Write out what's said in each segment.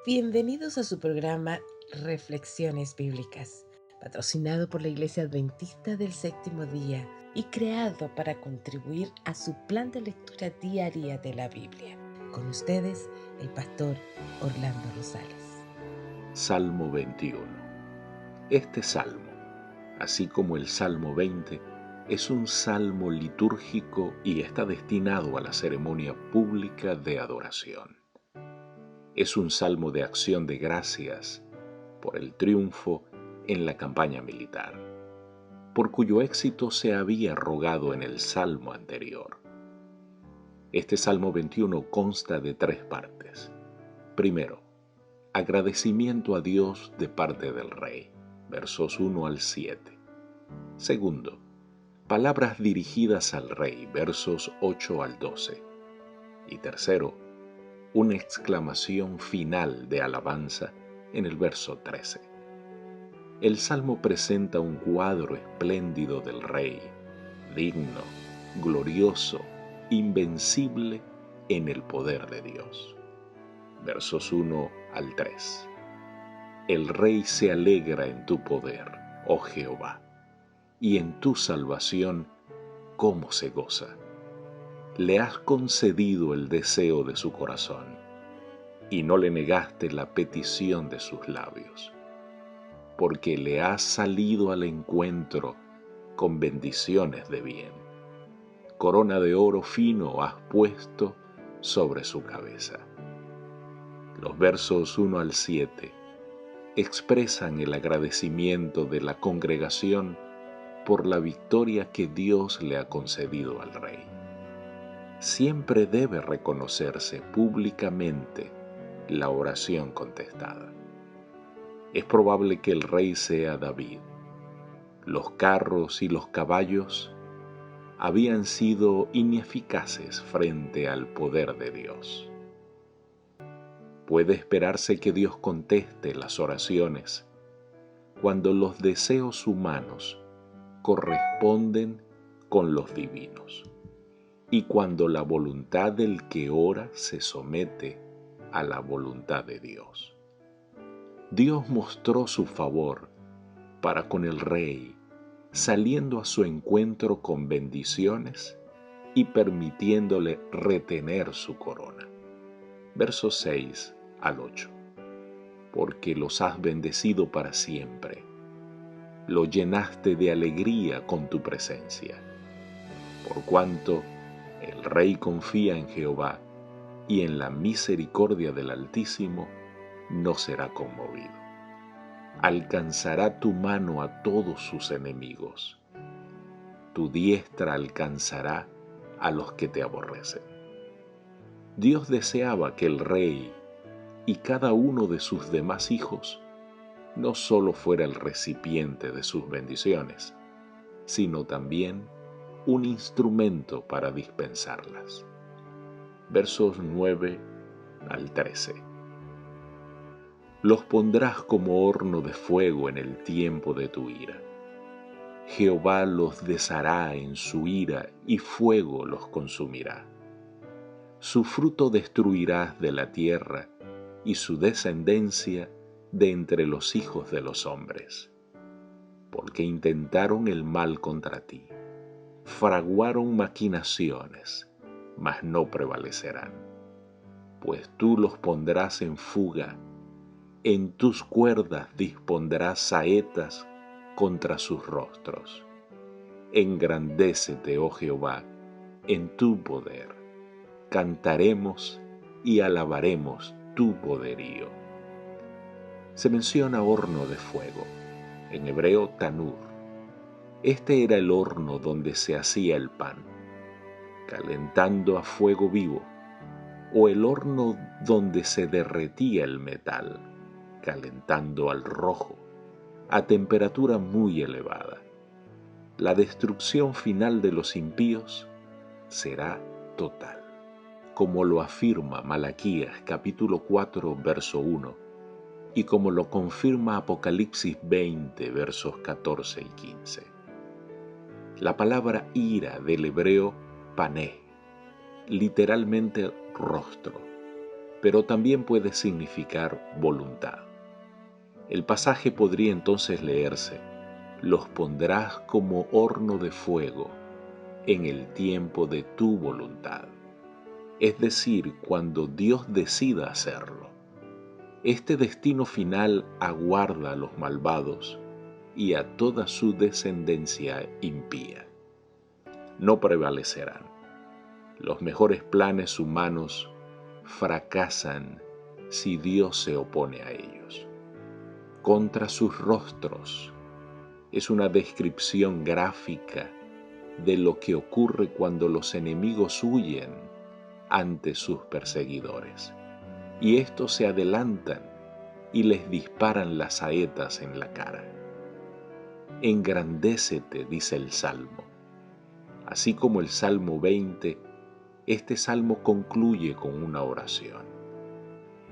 Bienvenidos a su programa Reflexiones Bíblicas, patrocinado por la Iglesia Adventista del Séptimo Día y creado para contribuir a su plan de lectura diaria de la Biblia. Con ustedes, el pastor Orlando Rosales. Salmo 21. Este salmo, así como el Salmo 20, es un salmo litúrgico y está destinado a la ceremonia pública de adoración. Es un salmo de acción de gracias por el triunfo en la campaña militar, por cuyo éxito se había rogado en el salmo anterior. Este Salmo 21 consta de 3 partes. Primero, agradecimiento a Dios de parte del Rey, versos 1 al 7. Segundo, palabras dirigidas al Rey, versos 8 al 12. Y tercero, una exclamación final de alabanza en el verso 13. El Salmo presenta un cuadro espléndido del Rey, digno, glorioso, invencible en el poder de Dios. Versos 1 al 3. El Rey se alegra en tu poder, oh Jehová, y en tu salvación, cómo se goza. Le has concedido el deseo de su corazón, y no le negaste la petición de sus labios, porque le has salido al encuentro con bendiciones de bien. Corona de oro fino has puesto sobre su cabeza. Los versos 1 al 7 expresan el agradecimiento de la congregación por la victoria que Dios le ha concedido al Rey. Siempre debe reconocerse públicamente la oración contestada. Es probable que el Rey sea David. Los carros y los caballos habían sido ineficaces frente al poder de Dios. Puede esperarse que Dios conteste las oraciones cuando los deseos humanos corresponden con los divinos y cuando la voluntad del que ora se somete a la voluntad de Dios. Dios mostró su favor para con el Rey, saliendo a su encuentro con bendiciones y permitiéndole retener su corona. Versos 6 al 8. Porque los has bendecido para siempre. Lo llenaste de alegría con tu presencia. Por cuanto el Rey confía en Jehová y en la misericordia del Altísimo, no será conmovido. Alcanzará tu mano a todos sus enemigos. Tu diestra alcanzará a los que te aborrecen. Dios deseaba que el Rey y cada uno de sus demás hijos no solo fuera el recipiente de sus bendiciones, sino también un instrumento para dispensarlas. Versos 9 al 13. Los pondrás como horno de fuego en el tiempo de tu ira. Jehová los deshará en su ira y fuego los consumirá. Su fruto destruirás de la tierra y su descendencia de entre los hijos de los hombres. Porque intentaron el mal contra ti, fraguaron maquinaciones, mas no prevalecerán. Pues tú los pondrás en fuga, en tus cuerdas dispondrás saetas contra sus rostros. Engrandécete, oh Jehová, en tu poder. Cantaremos y alabaremos tu poderío. Se menciona horno de fuego, en hebreo tanur. Este era el horno donde se hacía el pan, calentando a fuego vivo, o el horno donde se derretía el metal, calentando al rojo, a temperatura muy elevada. La destrucción final de los impíos será total, como lo afirma Malaquías capítulo 4, verso 1, y como lo confirma Apocalipsis 20, versos 14 y 15. La palabra ira del hebreo pané, literalmente rostro, pero también puede significar voluntad. El pasaje podría entonces leerse: los pondrás como horno de fuego en el tiempo de tu voluntad. Es decir, cuando Dios decida hacerlo. Este destino final aguarda a los malvados y a toda su descendencia impía. No prevalecerán. Los mejores planes humanos fracasan si Dios se opone a ellos. Contra sus rostros es una descripción gráfica de lo que ocurre cuando los enemigos huyen ante sus perseguidores, y estos se adelantan y les disparan las saetas en la cara. Engrandécete, dice el Salmo. Así como el Salmo 20, este salmo concluye con una oración.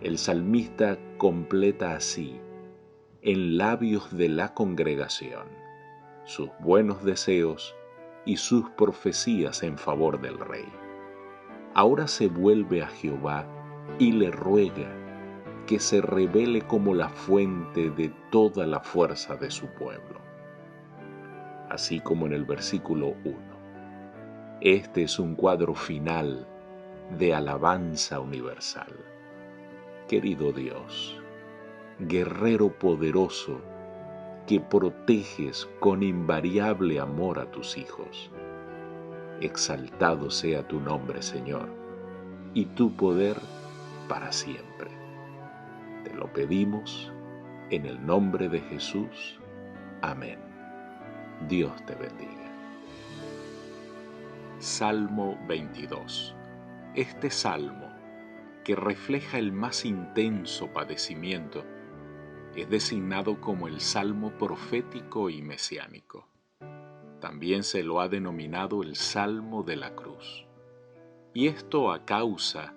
El salmista completa así, en labios de la congregación, sus buenos deseos y sus profecías en favor del rey. Ahora se vuelve a Jehová y le ruega que se revele como la fuente de toda la fuerza de su pueblo. Así como en el versículo 1. Este es un cuadro final de alabanza universal. Querido Dios, guerrero poderoso que proteges con invariable amor a tus hijos, exaltado sea tu nombre, Señor, y tu poder para siempre. Te lo pedimos en el nombre de Jesús. Amén. Dios te bendiga. Salmo 22. Este salmo, que refleja el más intenso padecimiento, es designado como el salmo profético y mesiánico. También se lo ha denominado el Salmo de la Cruz. Y esto a causa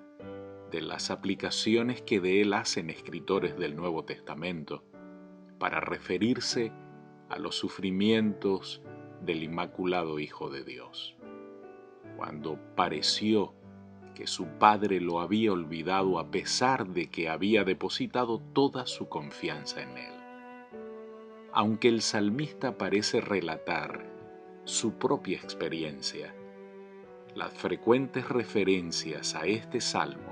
de las aplicaciones que de él hacen escritores del Nuevo Testamento para referirse a los sufrimientos del Inmaculado Hijo de Dios. Cuando pareció que su padre lo había olvidado a pesar de que había depositado toda su confianza en él. Aunque el salmista parece relatar su propia experiencia, las frecuentes referencias a este salmo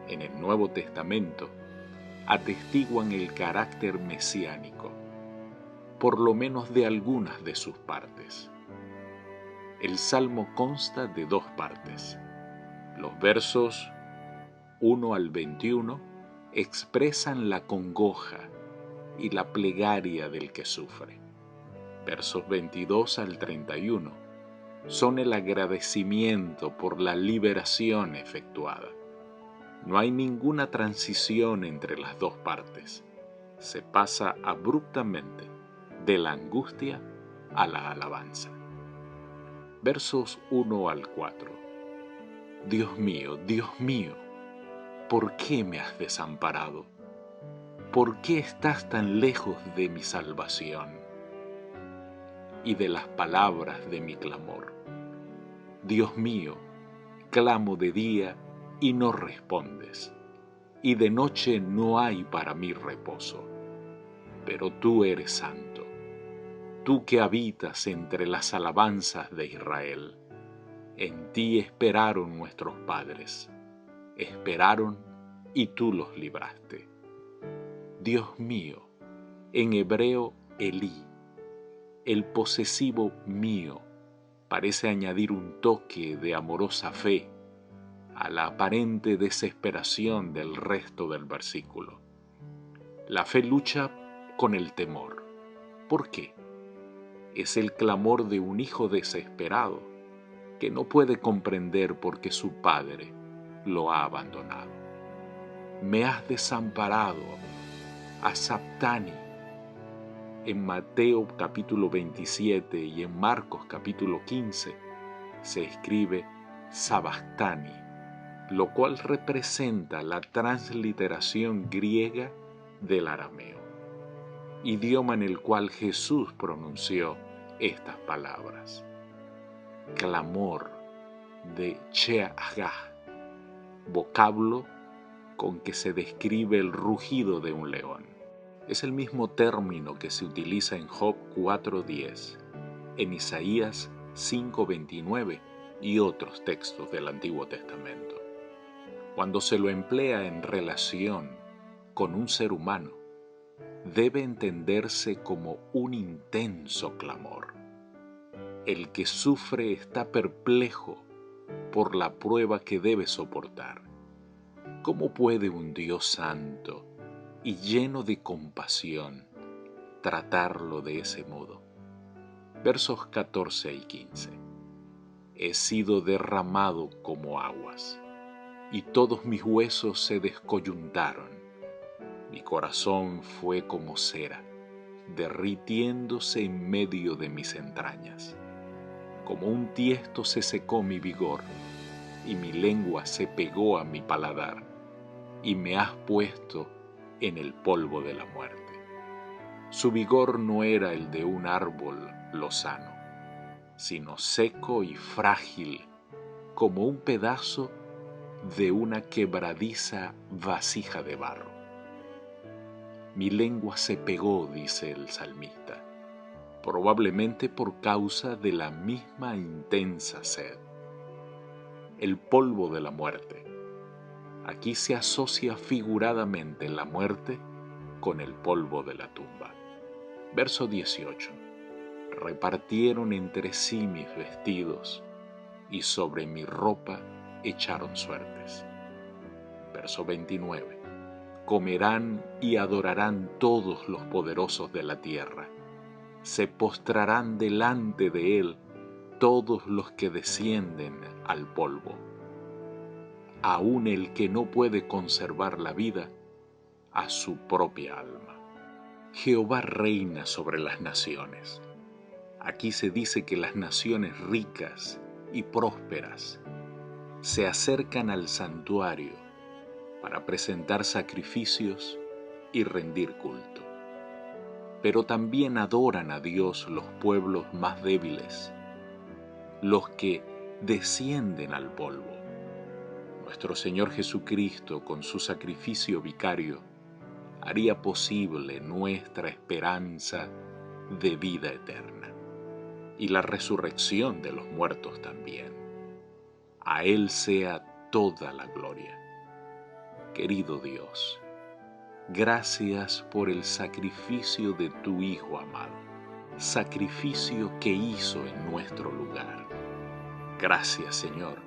en el Nuevo Testamento atestiguan el carácter mesiánico, por lo menos de algunas de sus partes. El salmo consta de 2 partes. Los versos 1 al 21 expresan la congoja y la plegaria del que sufre. Versos 22 al 31 son el agradecimiento por la liberación efectuada. No hay ninguna transición entre las 2 partes. Se pasa abruptamente de la angustia a la alabanza. Versos 1 al 4. Dios mío, ¿por qué me has desamparado? ¿Por qué estás tan lejos de mi salvación y de las palabras de mi clamor? Dios mío, clamo de día y no respondes, y de noche no hay para mí reposo. Pero tú eres santo, tú que habitas entre las alabanzas de Israel. En ti esperaron nuestros padres, esperaron y tú los libraste. Dios mío, en hebreo Elí, el posesivo mío parece añadir un toque de amorosa fe a la aparente desesperación del resto del versículo. La fe lucha con el temor. ¿Por qué? Es el clamor de un hijo desesperado que no puede comprender por qué su padre lo ha abandonado. Me has desamparado, asabtani. En Mateo capítulo 27 y en Marcos capítulo 15 se escribe sabachthani, lo cual representa la transliteración griega del arameo, idioma en el cual Jesús pronunció estas palabras. Clamor de Sheagah, vocablo con que se describe el rugido de un león. Es el mismo término que se utiliza en Job 4:10, en Isaías 5:29 y otros textos del Antiguo Testamento. Cuando se lo emplea en relación con un ser humano, debe entenderse como un intenso clamor. El que sufre está perplejo por la prueba que debe soportar. ¿Cómo puede un Dios santo y lleno de compasión tratarlo de ese modo? Versos 14 y 15. He sido derramado como aguas, y todos mis huesos se descoyuntaron. Mi corazón fue como cera, derritiéndose en medio de mis entrañas. Como un tiesto se secó mi vigor, y mi lengua se pegó a mi paladar, y me has puesto en el polvo de la muerte. Su vigor no era el de un árbol lozano, sino seco y frágil, como un pedazo de una quebradiza vasija de barro. Mi lengua se pegó, dice el salmista, probablemente por causa de la misma intensa sed. El polvo de la muerte. Aquí se asocia figuradamente la muerte con el polvo de la tumba. Verso 18. Repartieron entre sí mis vestidos y sobre mi ropa echaron suertes. Verso 29. Comerán y adorarán todos los poderosos de la tierra. Se postrarán delante de él todos los que descienden al polvo. Aun el que no puede conservar la vida a su propia alma. Jehová reina sobre las naciones. Aquí se dice que las naciones ricas y prósperas se acercan al santuario para presentar sacrificios y rendir culto. Pero también adoran a Dios los pueblos más débiles, los que descienden al polvo. Nuestro Señor Jesucristo, con su sacrificio vicario, haría posible nuestra esperanza de vida eterna y la resurrección de los muertos también. A Él sea toda la gloria. Querido Dios, gracias por el sacrificio de tu Hijo amado, sacrificio que hizo en nuestro lugar. Gracias, Señor.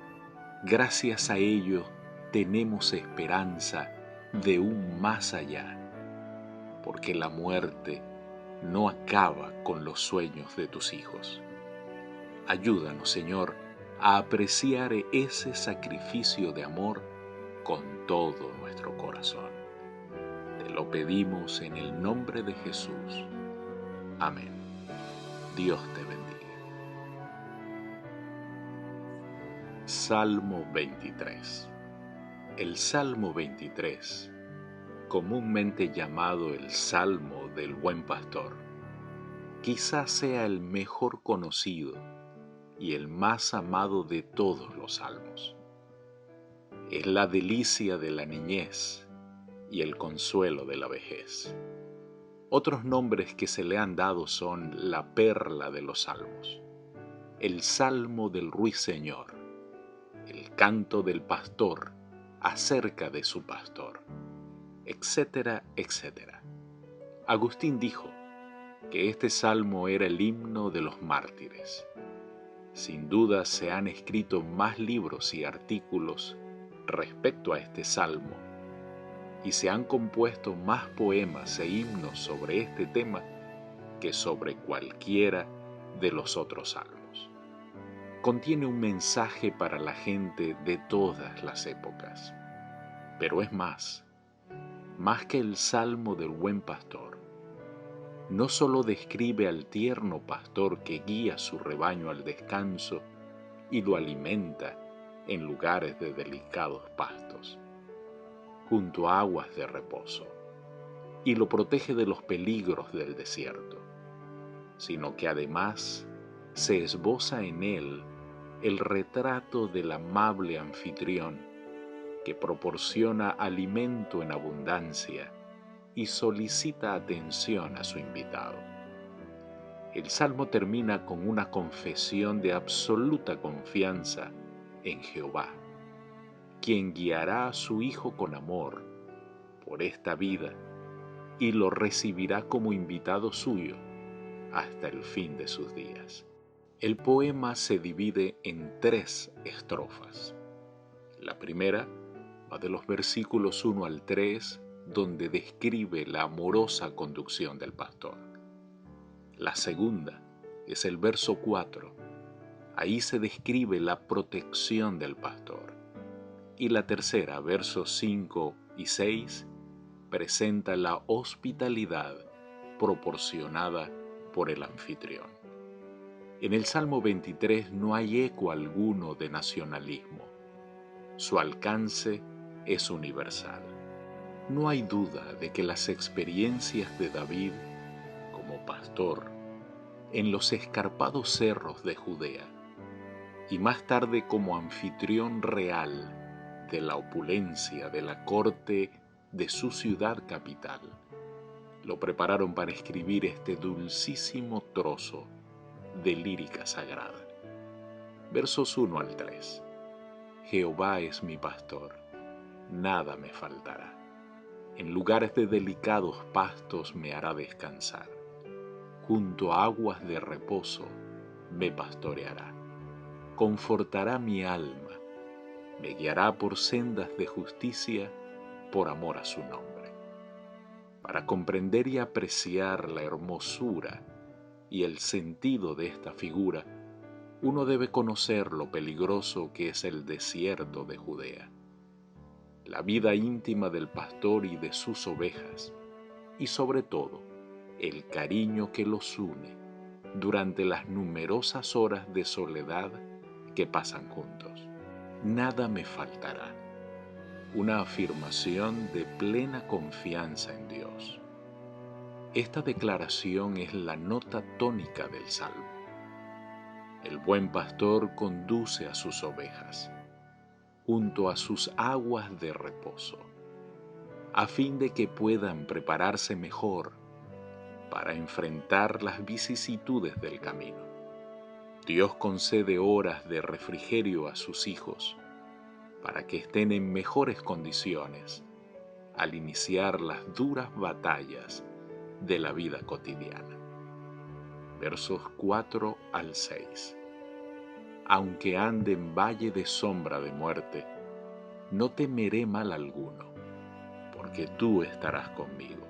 Gracias a ello tenemos esperanza de un más allá, porque la muerte no acaba con los sueños de tus hijos. Ayúdanos, Señor, a apreciar ese sacrificio de amor con todo nuestro corazón. Te lo pedimos en el nombre de Jesús. Amén. Dios te bendiga. Salmo 23. El Salmo 23, comúnmente llamado el Salmo del Buen Pastor, quizás sea el mejor conocido y el más amado de todos los salmos. Es la delicia de la niñez y el consuelo de la vejez. Otros nombres que se le han dado son la perla de los salmos, el Salmo del Ruiseñor, el canto del pastor acerca de su pastor, etcétera, etcétera. Agustín dijo que este salmo era el himno de los mártires. Sin duda se han escrito más libros y artículos respecto a este salmo, y se han compuesto más poemas e himnos sobre este tema que sobre cualquiera de los otros salmos. Contiene un mensaje para la gente de todas las épocas, pero es más que el Salmo del Buen Pastor. No solo describe al tierno pastor que guía su rebaño al descanso y lo alimenta en lugares de delicados pastos, junto a aguas de reposo, y lo protege de los peligros del desierto, sino que además se esboza en él el retrato del amable anfitrión que proporciona alimento en abundancia y solicita atención a su invitado. El salmo termina con una confesión de absoluta confianza en Jehová, quien guiará a su hijo con amor por esta vida y lo recibirá como invitado suyo hasta el fin de sus días. El poema se divide en 3 estrofas. La primera va de los versículos 1 al 3, donde describe la amorosa conducción del pastor. La segunda es el verso 4. Ahí se describe la protección del pastor. Y la tercera, versos 5 y 6, presenta la hospitalidad proporcionada por el anfitrión. En el Salmo 23 no hay eco alguno de nacionalismo. Su alcance es universal. No hay duda de que las experiencias de David como pastor en los escarpados cerros de Judea y más tarde como anfitrión real de la opulencia de la corte de su ciudad capital, lo prepararon para escribir este dulcísimo trozo de lírica sagrada. Versos 1 al 3. Jehová es mi pastor, nada me faltará. En lugares de delicados pastos me hará descansar. Junto a aguas de reposo me pastoreará. Confortará mi alma, me guiará por sendas de justicia por amor a su nombre. Para comprender y apreciar la hermosura y el sentido de esta figura, uno debe conocer lo peligroso que es el desierto de Judea, la vida íntima del pastor y de sus ovejas, y sobre todo, el cariño que los une durante las numerosas horas de soledad que pasan juntos. Nada me faltará. Una afirmación de plena confianza en Dios. Esta declaración es la nota tónica del Salmo. El buen pastor conduce a sus ovejas junto a sus aguas de reposo, a fin de que puedan prepararse mejor para enfrentar las vicisitudes del camino. Dios concede horas de refrigerio a sus hijos para que estén en mejores condiciones al iniciar las duras batallas de la vida cotidiana. Versos 4 al 6. Aunque ande en valle de sombra de muerte, no temeré mal alguno, porque tú estarás conmigo.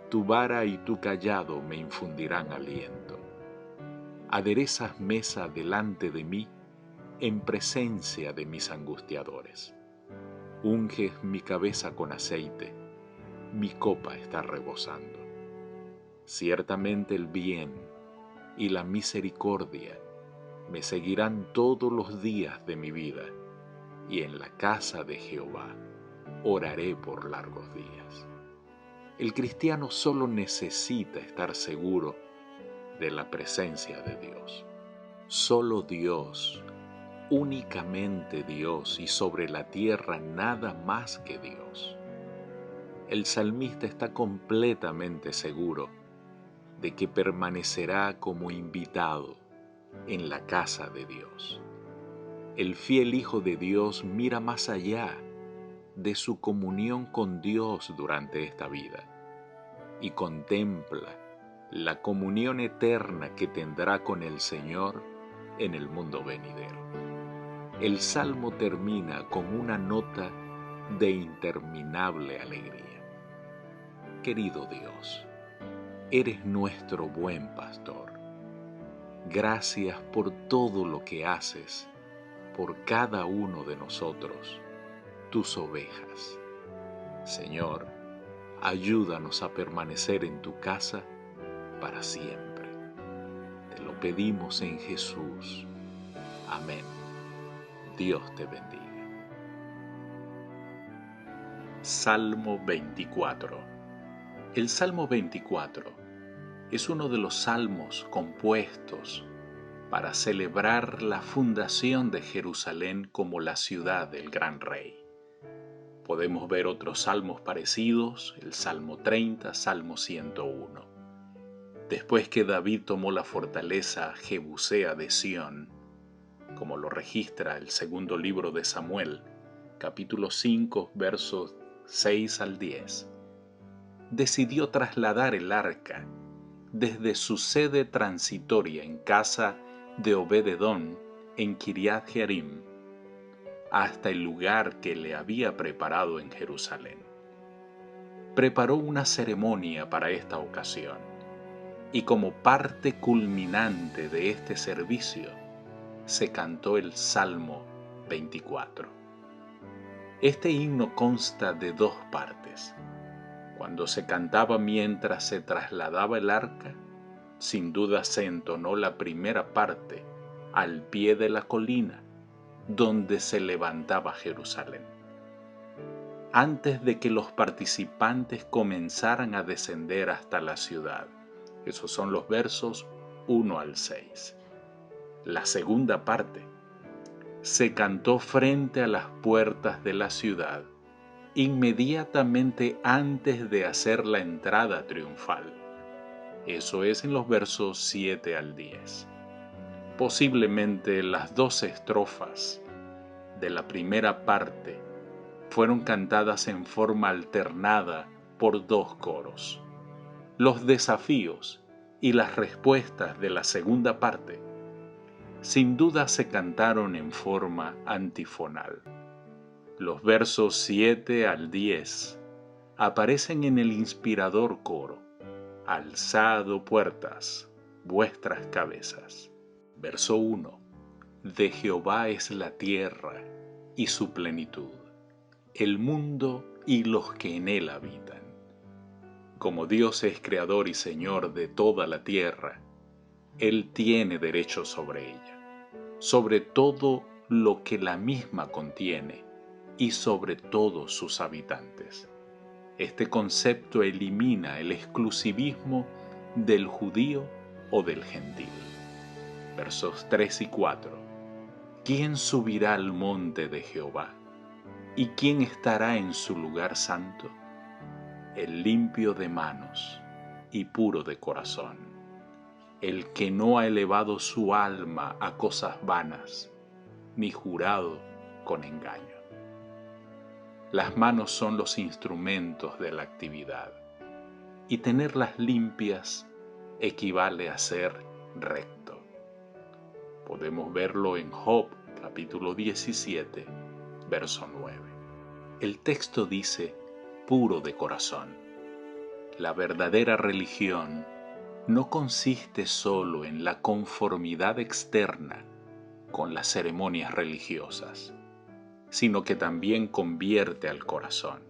Tu vara y tu cayado me infundirán aliento. Aderezas mesa delante de mí en presencia de mis angustiadores. Unges mi cabeza con aceite, mi copa está rebosando. Ciertamente el bien y la misericordia me seguirán todos los días de mi vida, y en la casa de Jehová oraré por largos días. El cristiano solo necesita estar seguro de la presencia de Dios. Solo Dios, únicamente Dios, y sobre la tierra nada más que Dios. El salmista está completamente seguro de que permanecerá como invitado en la casa de Dios. El fiel Hijo de Dios mira más allá de su comunión con Dios durante esta vida y contempla la comunión eterna que tendrá con el Señor en el mundo venidero. El Salmo termina con una nota de interminable alegría. Querido Dios, eres nuestro buen pastor. Gracias por todo lo que haces por cada uno de nosotros, tus ovejas. Señor, ayúdanos a permanecer en tu casa para siempre. Te lo pedimos en Jesús. Amén. Dios te bendiga. Salmo 24. El Salmo 24 es uno de los salmos compuestos para celebrar la fundación de Jerusalén como la ciudad del gran rey. Podemos ver otros salmos parecidos, el Salmo 30, Salmo 101. Después que David tomó la fortaleza jebusea de Sión, como lo registra el segundo libro de Samuel, capítulo 5, versos 6 al 10, decidió trasladar el arca desde su sede transitoria en casa de Obed-edom en Kiriat Jearim hasta el lugar que le había preparado en Jerusalén. Preparó una ceremonia para esta ocasión y como parte culminante de este servicio se cantó el Salmo 24. Este himno consta de dos partes. Cuando se cantaba mientras se trasladaba el arca, sin duda se entonó la primera parte al pie de la colina donde se levantaba Jerusalén. Antes de que los participantes comenzaran a descender hasta la ciudad. Esos son los versos 1 al 6. La segunda parte se cantó frente a las puertas de la ciudad, inmediatamente antes de hacer la entrada triunfal. Eso es en los versos 7 al 10. Posiblemente las dos estrofas de la primera parte fueron cantadas en forma alternada por dos coros. Los desafíos y las respuestas de la segunda parte sin duda se cantaron en forma antifonal. Los versos 7 al 10 aparecen en el inspirador coro: alzado puertas, vuestras cabezas. Verso 1: de Jehová es la tierra y su plenitud, el mundo y los que en él habitan. Como Dios es creador y Señor de toda la tierra, Él tiene derecho sobre ella, sobre todo lo que la misma contiene y sobre todos sus habitantes. Este concepto elimina el exclusivismo del judío o del gentil. Versos 3 y 4. ¿Quién subirá al monte de Jehová? ¿Y quién estará en su lugar santo? El limpio de manos y puro de corazón, el que no ha elevado su alma a cosas vanas, ni jurado con engaño. Las manos son los instrumentos de la actividad, y tenerlas limpias equivale a ser recto. Podemos verlo en Job, capítulo 17, verso 9. El texto dice: puro de corazón. La verdadera religión no consiste solo en la conformidad externa con las ceremonias religiosas, sino que también convierte al corazón,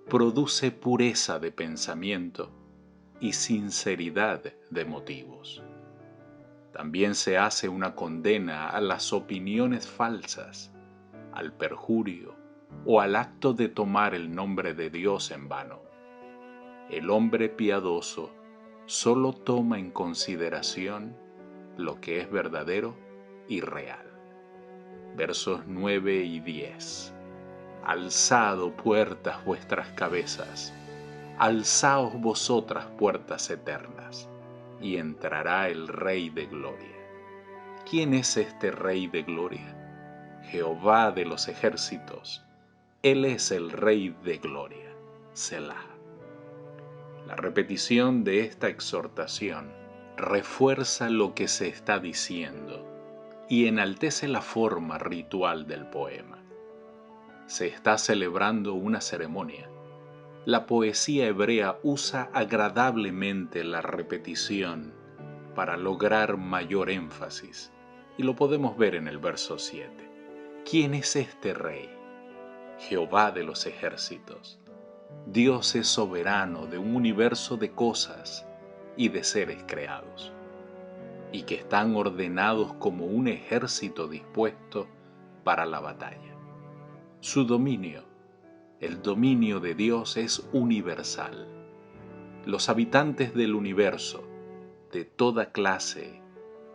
produce pureza de pensamiento y sinceridad de motivos. También se hace una condena a las opiniones falsas, al perjurio o al acto de tomar el nombre de Dios en vano. El hombre piadoso solo toma en consideración lo que es verdadero y real. Versos 9 y 10. Alzad puertas vuestras cabezas, alzaos vosotras puertas eternas, y entrará el Rey de Gloria. ¿Quién es este Rey de Gloria? Jehová de los ejércitos. Él es el Rey de Gloria. Selah. La repetición de esta exhortación refuerza lo que se está diciendo y enaltece la forma ritual del poema. Se está celebrando una ceremonia. La poesía hebrea usa agradablemente la repetición para lograr mayor énfasis, y lo podemos ver en el verso 7. ¿Quién es este rey? Jehová de los ejércitos. Dios es soberano de un universo de cosas y de seres creados, y que están ordenados como un ejército dispuesto para la batalla. Su dominio, el dominio de Dios, es universal. Los habitantes del universo, de toda clase,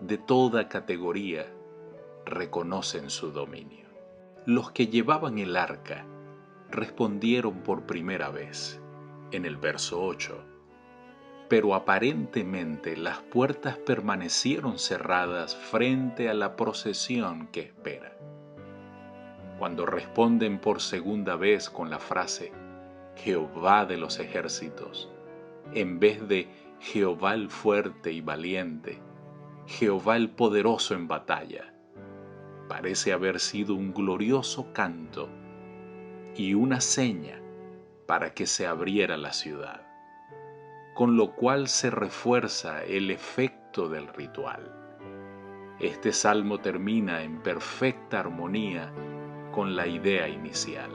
de toda categoría, reconocen su dominio. Los que llevaban el arca respondieron por primera vez, en el verso 8. Pero aparentemente las puertas permanecieron cerradas frente a la procesión que espera. Cuando responden por segunda vez con la frase Jehová de los ejércitos, en vez de Jehová el fuerte y valiente, Jehová el poderoso en batalla, parece haber sido un glorioso canto y una seña para que se abriera la ciudad, con lo cual se refuerza el efecto del ritual. Este salmo termina en perfecta armonía con la idea inicial.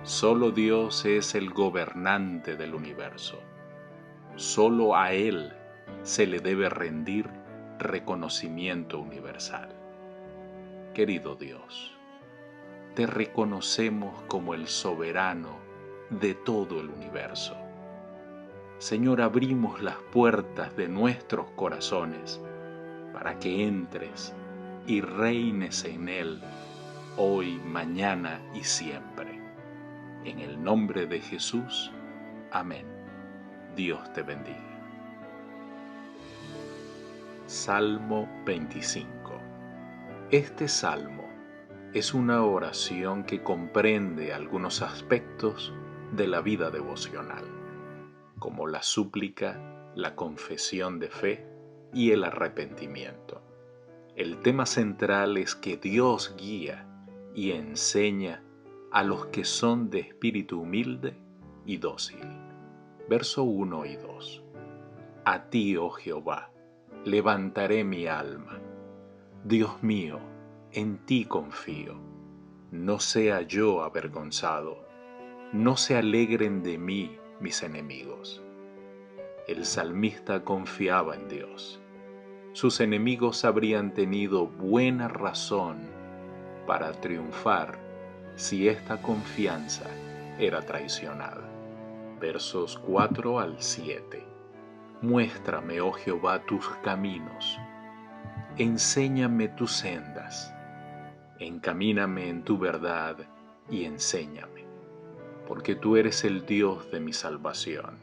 Solo Dios es el gobernante del universo. Solo a Él se le debe rendir reconocimiento universal. Querido Dios, te reconocemos como el soberano de todo el universo. Señor, abrimos las puertas de nuestros corazones para que entres y reines en él hoy, mañana y siempre. En el nombre de Jesús, amén. Dios te bendiga. Salmo 25. Este salmo es una oración que comprende algunos aspectos de la vida devocional, como la súplica, la confesión de fe y el arrepentimiento. El tema central es que Dios guía y enseña a los que son de espíritu humilde y dócil. Verso 1 y 2. A ti, oh Jehová, levantaré mi alma. Dios mío, en ti confío. No sea yo avergonzado, no se alegren de mí mis enemigos. El salmista confiaba en Dios. Sus enemigos habrían tenido buena razón para triunfar si esta confianza era traicionada. Versos 4 al 7. Muéstrame, oh Jehová, tus caminos. Enséñame tus sendas. Encamíname en tu verdad y enséñame, porque tú eres el Dios de mi salvación.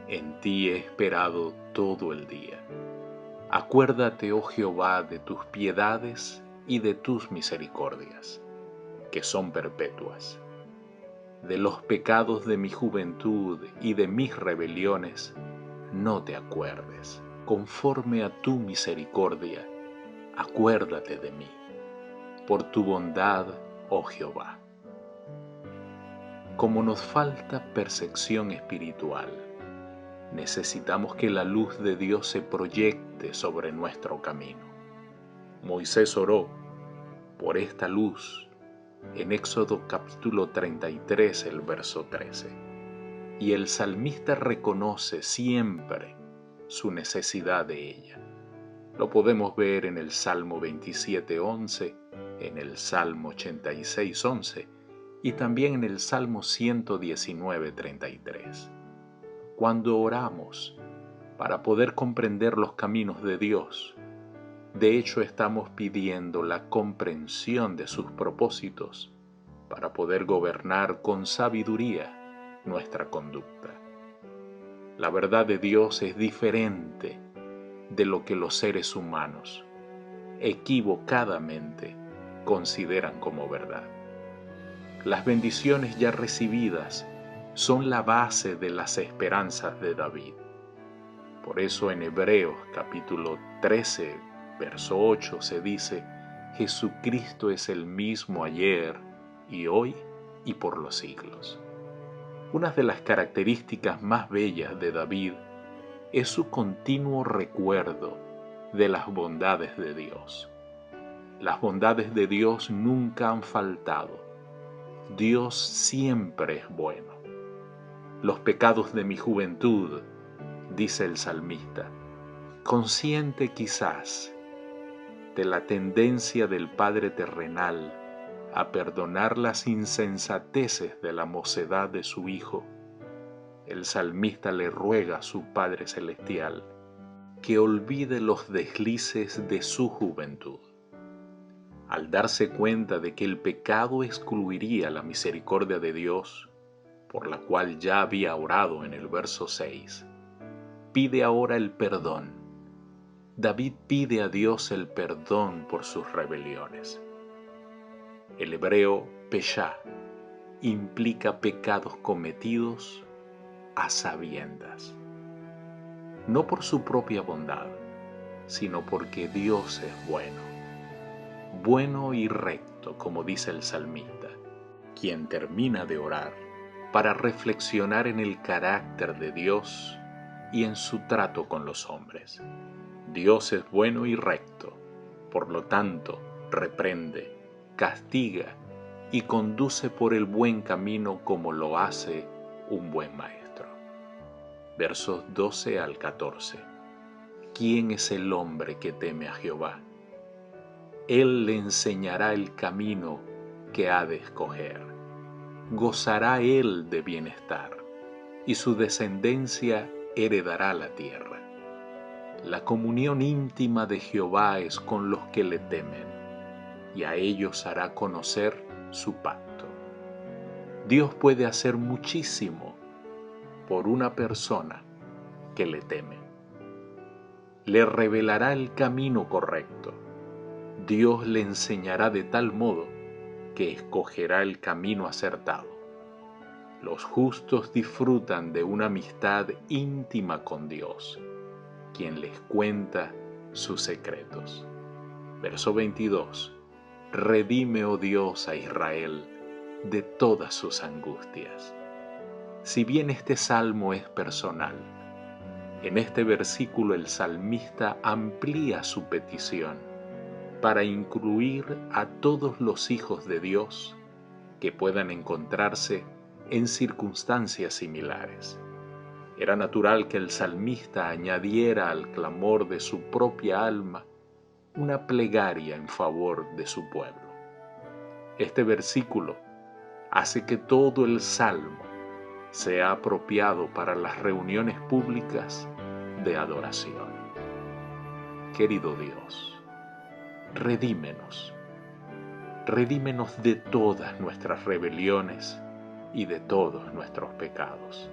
En ti he esperado todo el día. Acuérdate, oh Jehová, de tus piedades y de tus misericordias, que son perpetuas. De los pecados de mi juventud y de mis rebeliones, no te acuerdes. Conforme a tu misericordia, acuérdate de mí, por tu bondad, oh Jehová. Como nos falta percepción espiritual, necesitamos que la luz de Dios se proyecte sobre nuestro camino. Moisés oró por esta luz en Éxodo capítulo 33, el verso 13. Y el salmista reconoce siempre su necesidad de ella. Lo podemos ver en el Salmo 27:11, en el Salmo 86:11 y también en el Salmo 119:33. Cuando oramos para poder comprender los caminos de Dios, de hecho estamos pidiendo la comprensión de sus propósitos para poder gobernar con sabiduría nuestra conducta. La verdad de Dios es diferente de lo que los seres humanos equivocadamente consideran como verdad. Las bendiciones ya recibidas son la base de las esperanzas de David. Por eso en Hebreos capítulo 13, verso 8 se dice: Jesucristo es el mismo ayer y hoy y por los siglos. Una de las características más bellas de David es su continuo recuerdo de las bondades de Dios. Las bondades de Dios nunca han faltado. Dios siempre es bueno. Los pecados de mi juventud, dice el salmista, consciente quizás de la tendencia del Padre terrenal a perdonar las insensateces de la mocedad de su Hijo, el salmista le ruega a su Padre celestial que olvide los deslices de su juventud. Al darse cuenta de que el pecado excluiría la misericordia de Dios, por la cual ya había orado en el verso 6, pide ahora el perdón. David pide a Dios el perdón por sus rebeliones. El hebreo peshá implica pecados cometidos a sabiendas, no por su propia bondad, sino porque Dios es bueno y recto, como dice el salmista, quien termina de orar para reflexionar en el carácter de Dios y en su trato con los hombres. Dios es bueno y recto, por lo tanto, reprende, castiga y conduce por el buen camino como lo hace un buen maestro. Versos 12 al 14. ¿Quién es el hombre que teme a Jehová? Él le enseñará el camino que ha de escoger. Gozará él de bienestar, y su descendencia heredará la tierra. La comunión íntima de Jehová es con los que le temen, y a ellos hará conocer su pacto. Dios puede hacer muchísimo por una persona que le teme. Le revelará el camino correcto. Dios le enseñará de tal modo que escogerá el camino acertado. Los justos disfrutan de una amistad íntima con Dios, quien les cuenta sus secretos. Verso 22. Redime, oh Dios, a Israel de todas sus angustias. Si bien este salmo es personal, en este versículo el salmista amplía su petición para incluir a todos los hijos de Dios que puedan encontrarse en circunstancias similares. Era natural que el salmista añadiera al clamor de su propia alma una plegaria en favor de su pueblo. Este versículo hace que todo el salmo sea apropiado para las reuniones públicas de adoración. Querido Dios, redímenos de todas nuestras rebeliones y de todos nuestros pecados.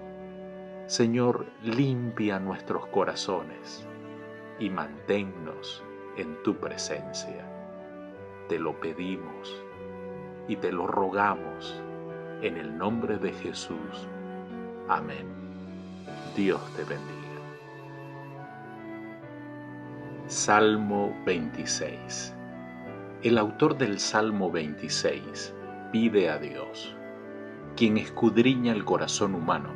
Señor, limpia nuestros corazones y manténnos en tu presencia. Te lo pedimos y te lo rogamos en el nombre de Jesús. Amén. Dios te bendiga. Salmo 26. El autor del Salmo 26 pide a Dios, quien escudriña el corazón humano,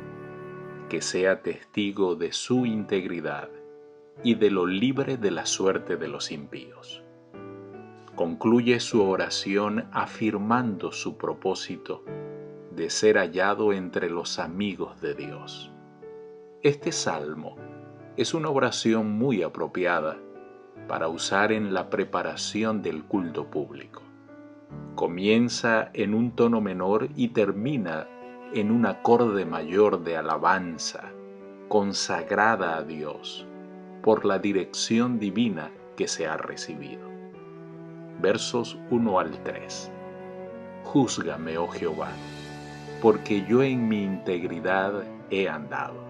que sea testigo de su integridad y de lo libre de la suerte de los impíos. Concluye su oración afirmando su propósito de ser hallado entre los amigos de Dios. Este salmo es una oración muy apropiada para usar en la preparación del culto público. Comienza en un tono menor y termina en un acorde mayor de alabanza, consagrada a Dios por la dirección divina que se ha recibido. Versos 1 al 3. Júzgame, oh Jehová, porque yo en mi integridad he andado.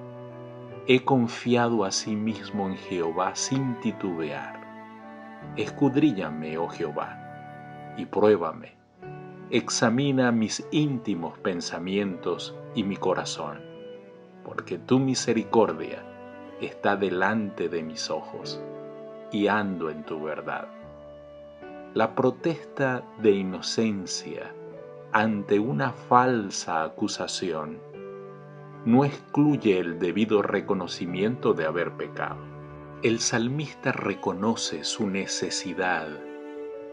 He confiado asimismo en Jehová sin titubear. Escudríllame, oh Jehová, y pruébame. Examina mis íntimos pensamientos y mi corazón, porque tu misericordia está delante de mis ojos, y ando en tu verdad. La protesta de inocencia ante una falsa acusación no excluye el debido reconocimiento de haber pecado. El salmista reconoce su necesidad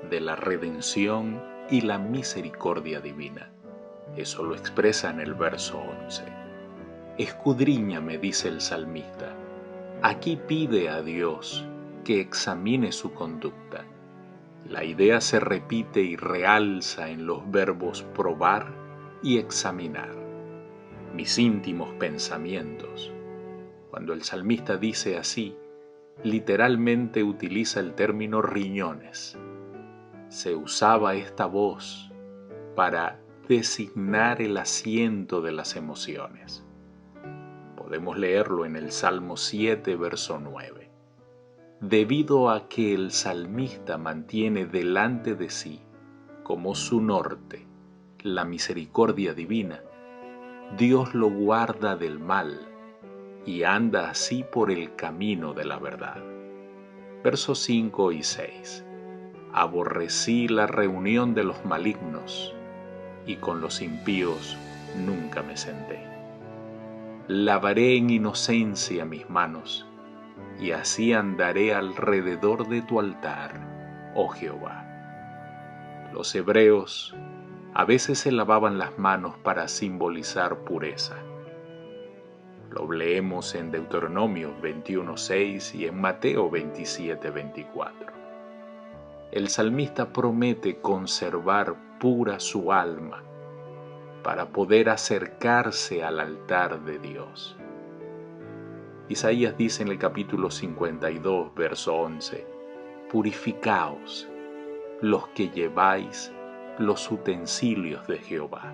de la redención y la misericordia divina. Eso lo expresa en el verso 11. Escudriñame, dice el salmista. Aquí pide a Dios que examine su conducta. La idea se repite y realza en los verbos probar y examinar. Mis íntimos pensamientos. Cuando el salmista dice así, literalmente utiliza el término riñones. se usaba esta voz para designar el asiento de las emociones. Podemos leerlo en el Salmo 7, verso 9. Debido a que el salmista mantiene delante de sí, como su norte, la misericordia divina, Dios lo guarda del mal y anda así por el camino de la verdad. Versos 5 y 6. Aborrecí la reunión de los malignos, y con los impíos nunca me senté. Lavaré en inocencia mis manos, y así andaré alrededor de tu altar, oh Jehová. Los hebreos a veces se lavaban las manos para simbolizar pureza. Lo leemos en Deuteronomio 21:6 y en Mateo 27:24. El salmista promete conservar pura su alma para poder acercarse al altar de Dios. Isaías dice en el capítulo 52, verso 11, purificaos los que lleváis los utensilios de Jehová.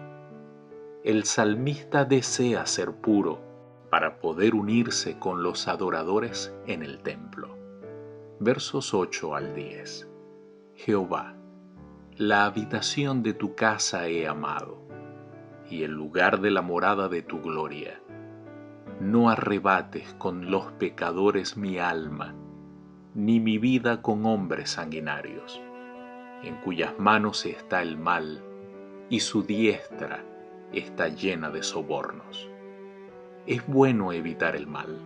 El salmista desea ser puro para poder unirse con los adoradores en el templo. Versos 8 al 10. Jehová, la habitación de tu casa he amado, y el lugar de la morada de tu gloria. No arrebates con los pecadores mi alma, ni mi vida con hombres sanguinarios, en cuyas manos está el mal, y su diestra está llena de sobornos. Es bueno evitar el mal,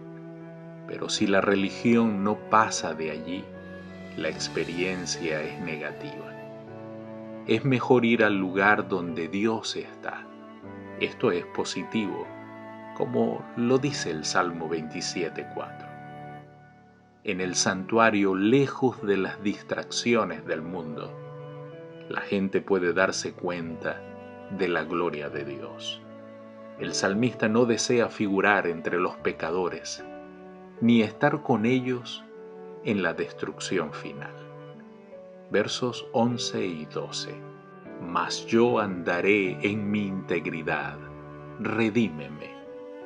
pero si la religión no pasa de allí, la experiencia es negativa. Es mejor ir al lugar donde Dios está. Esto es positivo, como lo dice el Salmo 27:4. En el santuario, lejos de las distracciones del mundo, la gente puede darse cuenta de la gloria de Dios. El salmista no desea figurar entre los pecadores, ni estar con ellos en la destrucción final. Versos 11 y 12. Mas yo andaré en mi integridad, redímeme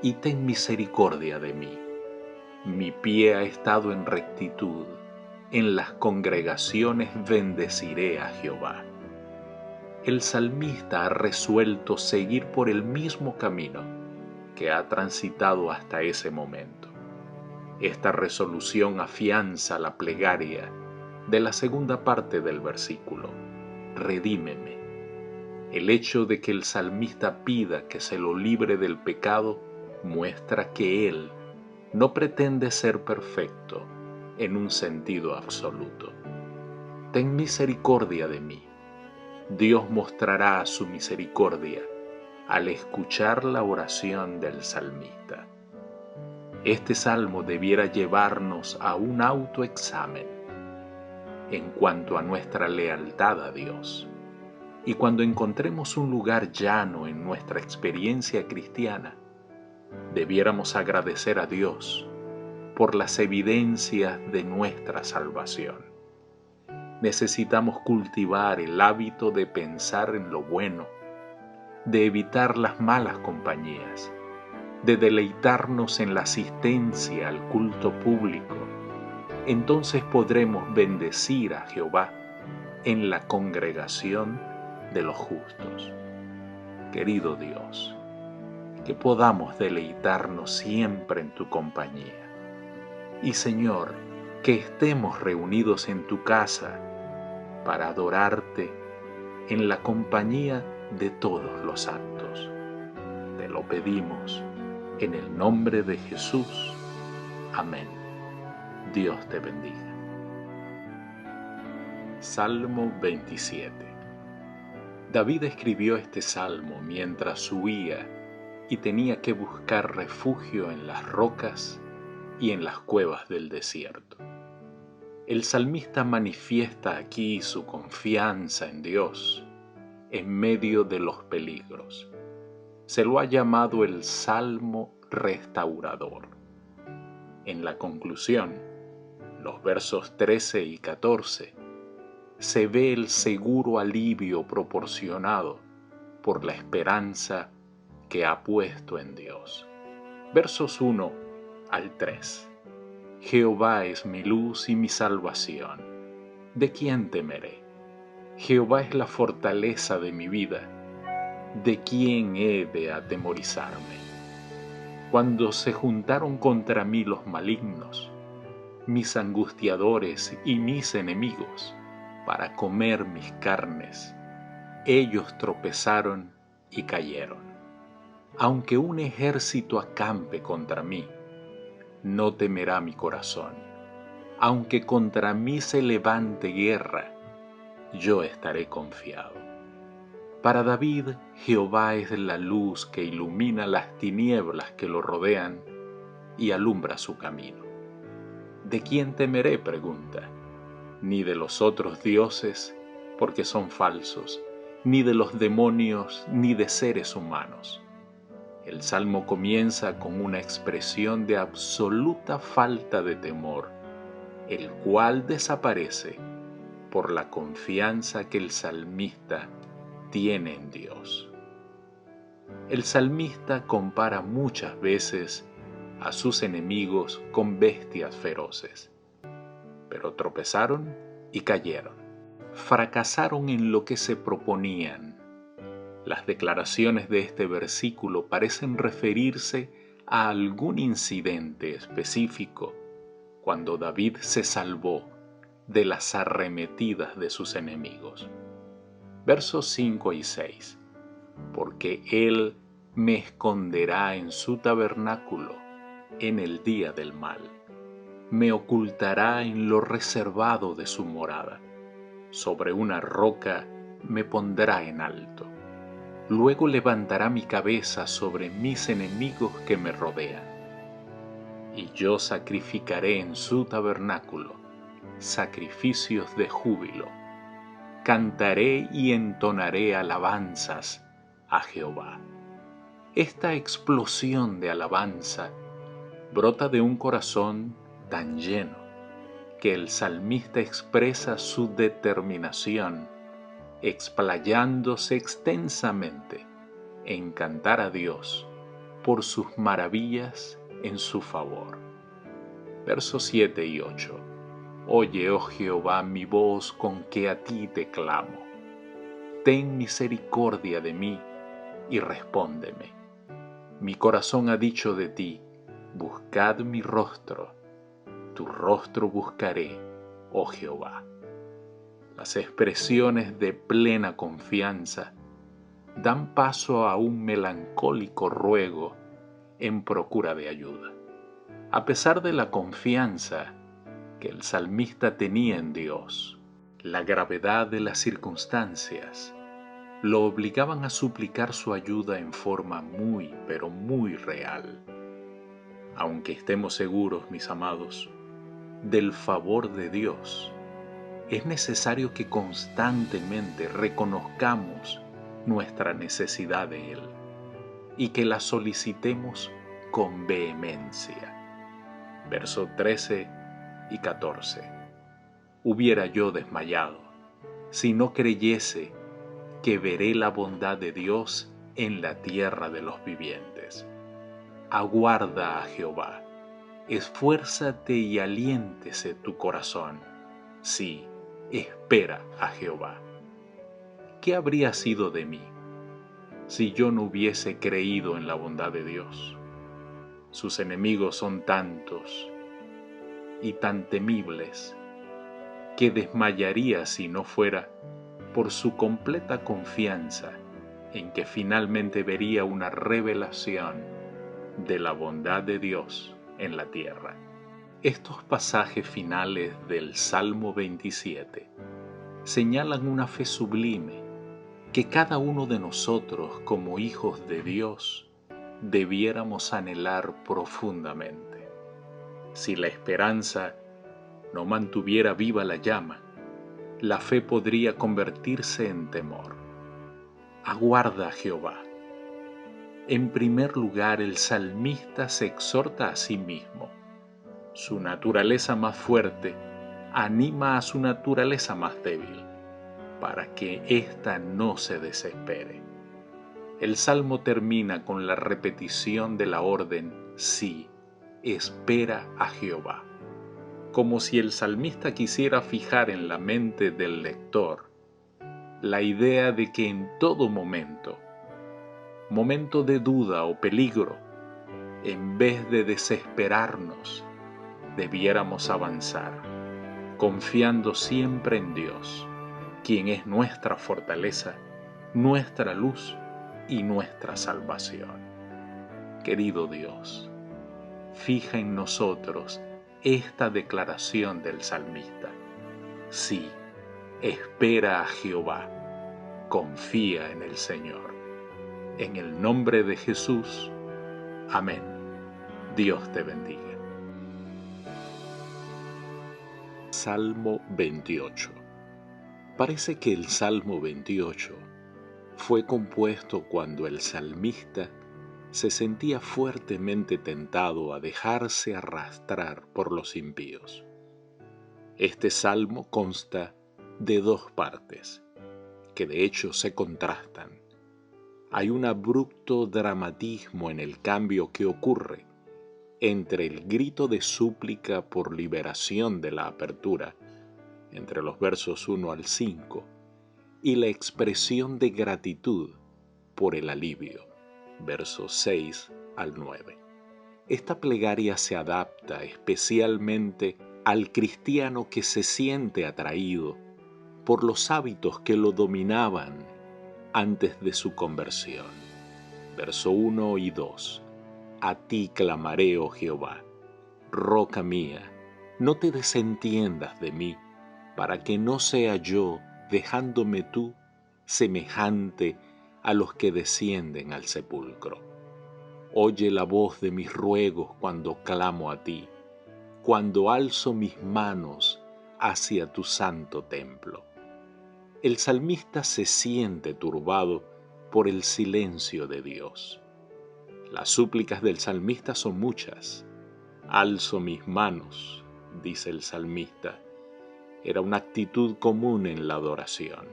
y ten misericordia de mí. Mi pie ha estado en rectitud, en las congregaciones bendeciré a Jehová. El salmista ha resuelto seguir por el mismo camino que ha transitado hasta ese momento. Esta resolución afianza la plegaria de la segunda parte del versículo, redímeme. El hecho de que el salmista pida que se lo libre del pecado muestra que él no pretende ser perfecto en un sentido absoluto. Ten misericordia de mí. Dios mostrará su misericordia al escuchar la oración del salmista. Este salmo debiera llevarnos a un autoexamen en cuanto a nuestra lealtad a Dios. Y cuando encontremos un lugar llano en nuestra experiencia cristiana, debiéramos agradecer a Dios por las evidencias de nuestra salvación. Necesitamos cultivar el hábito de pensar en lo bueno, de evitar las malas compañías, de deleitarnos en la asistencia al culto público. Entonces podremos bendecir a Jehová en la congregación de los justos. Querido Dios, que podamos deleitarnos siempre en tu compañía. Y Señor, que estemos reunidos en tu casa para adorarte en la compañía de todos los santos. Te lo pedimos en el nombre de Jesús. Amén. Dios te bendiga. Salmo 27. David escribió este salmo mientras huía y tenía que buscar refugio en las rocas y en las cuevas del desierto. El salmista manifiesta aquí su confianza en Dios en medio de los peligros. Se lo ha llamado el Salmo restaurador. En la conclusión, los versos 13 y 14, se ve el seguro alivio proporcionado por la esperanza que ha puesto en Dios. Versos 1 al 3. Jehová es mi luz y mi salvación. ¿De quién temeré? Jehová es la fortaleza de mi vida. ¿De quién he de atemorizarme? Cuando se juntaron contra mí los malignos, mis angustiadores y mis enemigos, para comer mis carnes, ellos tropezaron y cayeron. Aunque un ejército acampe contra mí, no temerá mi corazón. Aunque contra mí se levante guerra, yo estaré confiado. Para David, Jehová es la luz que ilumina las tinieblas que lo rodean y alumbra su camino. ¿De quién temeré?, pregunta. Ni de los otros dioses, porque son falsos, ni de los demonios, ni de seres humanos. El salmo comienza con una expresión de absoluta falta de temor, el cual desaparece por la confianza que el salmista tiene en Dios. El salmista compara muchas veces a sus enemigos con bestias feroces, pero tropezaron y cayeron, fracasaron en lo que se proponían. Las declaraciones de este versículo parecen referirse a algún incidente específico cuando David se salvó de las arremetidas de sus enemigos. Versos 5 y 6. Porque Él me esconderá en su tabernáculo en el día del mal. Me ocultará en lo reservado de su morada. Sobre una roca me pondrá en alto. Luego levantará mi cabeza sobre mis enemigos que me rodean. Y yo sacrificaré en su tabernáculo sacrificios de júbilo. Cantaré y entonaré alabanzas a Jehová. Esta explosión de alabanza brota de un corazón tan lleno que el salmista expresa su determinación, explayándose extensamente en cantar a Dios por sus maravillas en su favor. Versos 7 y 8. Oye, oh Jehová, mi voz con que a ti te clamo. Ten misericordia de mí y respóndeme. Mi corazón ha dicho de ti, buscad mi rostro. Tu rostro buscaré, oh Jehová. Las expresiones de plena confianza dan paso a un melancólico ruego en procura de ayuda. A pesar de la confianza que el salmista tenía en Dios, la gravedad de las circunstancias lo obligaban a suplicar su ayuda en forma muy, pero muy real. Aunque estemos seguros, mis amados, del favor de Dios, es necesario que constantemente reconozcamos nuestra necesidad de Él y que la solicitemos con vehemencia. Versos 13 y 14. Hubiera yo desmayado si no creyese que veré la bondad de Dios en la tierra de los vivientes. Aguarda a Jehová, esfuérzate y aliéntese tu corazón. Sí, espera a Jehová. ¿Qué habría sido de mí si yo no hubiese creído en la bondad de Dios? Sus enemigos son tantos y tan temibles que desmayaría si no fuera por su completa confianza en que finalmente vería una revelación de la bondad de Dios en la tierra. Estos pasajes finales del Salmo 27 señalan una fe sublime que cada uno de nosotros como hijos de Dios debiéramos anhelar profundamente. Si la esperanza no mantuviera viva la llama, la fe podría convertirse en temor. Aguarda a Jehová. En primer lugar, el salmista se exhorta a sí mismo. Su naturaleza más fuerte anima a su naturaleza más débil. para que ésta no se desespere. El salmo termina con la repetición de la orden sí, espera a Jehová, como si el salmista quisiera fijar en la mente del lector la idea de que en todo momento de duda o peligro, en vez de desesperarnos, debiéramos avanzar, confiando siempre en Dios, quien es nuestra fortaleza, nuestra luz y nuestra salvación. Querido Dios, fija en nosotros esta declaración del salmista. Sí, espera a Jehová, confía en el Señor. En el nombre de Jesús, amén. Dios te bendiga. Salmo 28. Parece que el Salmo 28 fue compuesto cuando el salmista se sentía fuertemente tentado a dejarse arrastrar por los impíos. Este salmo consta de dos partes, que de hecho se contrastan. Hay un abrupto dramatismo en el cambio que ocurre entre el grito de súplica por liberación de la apertura, entre los versos 1 al 5, y la expresión de gratitud por el alivio, versos 6 al 9. Esta plegaria se adapta especialmente al cristiano que se siente atraído por los hábitos que lo dominaban antes de su conversión. Verso 1 y 2. A ti clamaré, oh Jehová, roca mía, no te desentiendas de mí, para que no sea yo, dejándome tú, semejante a los que descienden al sepulcro. Oye la voz de mis ruegos cuando clamo a ti, cuando alzo mis manos hacia tu santo templo. El salmista se siente turbado por el silencio de Dios. Las súplicas del salmista son muchas. Alzo mis manos, dice el salmista. Era una actitud común en la adoración.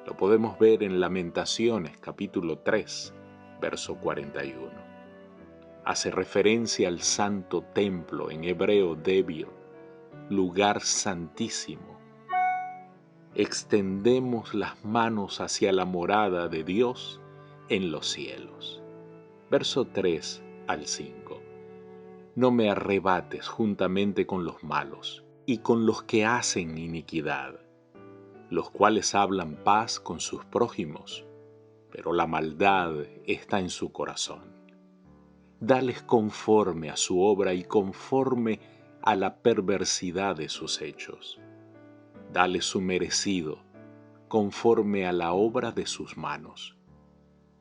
Lo podemos ver en Lamentaciones, capítulo 3, verso 41. Hace referencia al santo templo, en hebreo Debir, lugar santísimo. Extendemos las manos hacia la morada de Dios en los cielos. Verso 3 al 5. No me arrebates juntamente con los malos y con los que hacen iniquidad, los cuales hablan paz con sus prójimos, pero la maldad está en su corazón. Dales conforme a su obra y conforme a la perversidad de sus hechos. Dales su merecido, conforme a la obra de sus manos,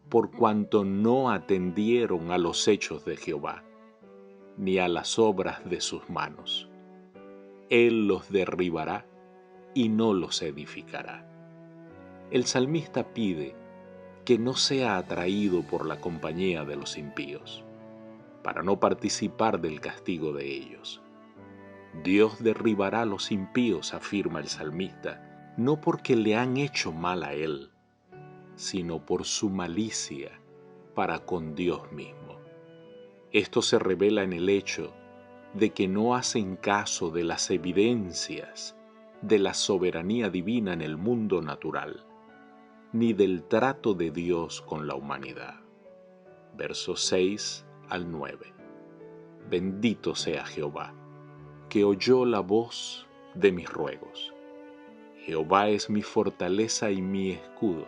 por cuanto no atendieron a los hechos de Jehová, ni a las obras de sus manos. Él los derribará y no los edificará. El salmista pide que no sea atraído por la compañía de los impíos, para no participar del castigo de ellos. Dios derribará a los impíos, afirma el salmista, no porque le han hecho mal a él, sino por su malicia para con Dios mismo. Esto se revela en el hecho de que no hacen caso de las evidencias de la soberanía divina en el mundo natural, ni del trato de Dios con la humanidad. Versos 6 al 9. Bendito sea Jehová, que oyó la voz de mis ruegos. Jehová es mi fortaleza y mi escudo.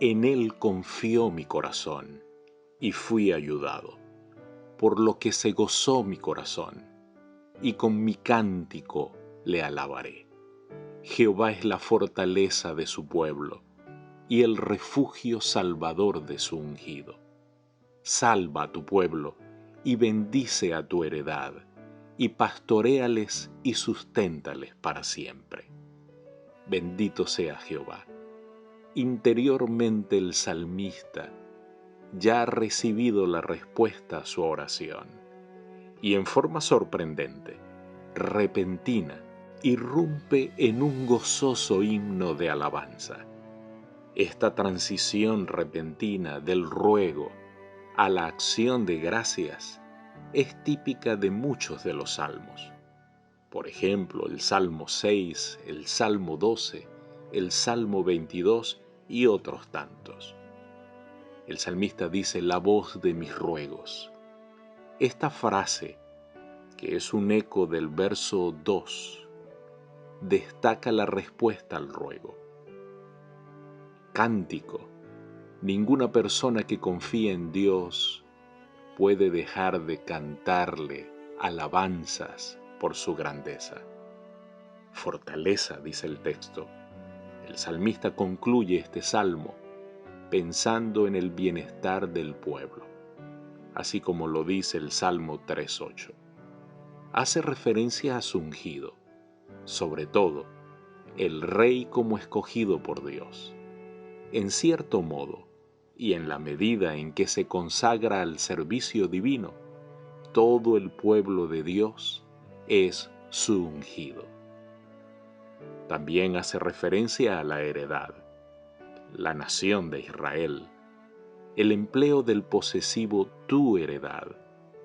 En él confió mi corazón y fui ayudado, por lo que se gozó mi corazón, y con mi cántico le alabaré. Jehová es la fortaleza de su pueblo y el refugio salvador de su ungido. Salva a tu pueblo y bendice a tu heredad, y pastoréales y susténtales para siempre. Bendito sea Jehová. Interiormente el salmista ya ha recibido la respuesta a su oración, y en forma sorprendente, repentina, irrumpe en un gozoso himno de alabanza. Esta transición repentina del ruego a la acción de gracias es típica de muchos de los salmos. Por ejemplo, el Salmo 6, el Salmo 12, el Salmo 22 y otros tantos. El salmista dice: la voz de mis ruegos. Esta frase, que es un eco del verso 2, destaca la respuesta al ruego. Cántico. Ninguna persona que confía en Dios puede dejar de cantarle alabanzas por su grandeza. Fortaleza, dice el texto. El salmista concluye este salmo pensando en el bienestar del pueblo, así como lo dice el Salmo 3:8. Hace referencia a su ungido, sobre todo, el rey como escogido por Dios. En cierto modo, y en la medida en que se consagra al servicio divino, todo el pueblo de Dios es su ungido. También hace referencia a la heredad, la nación de Israel. El empleo del posesivo tu heredad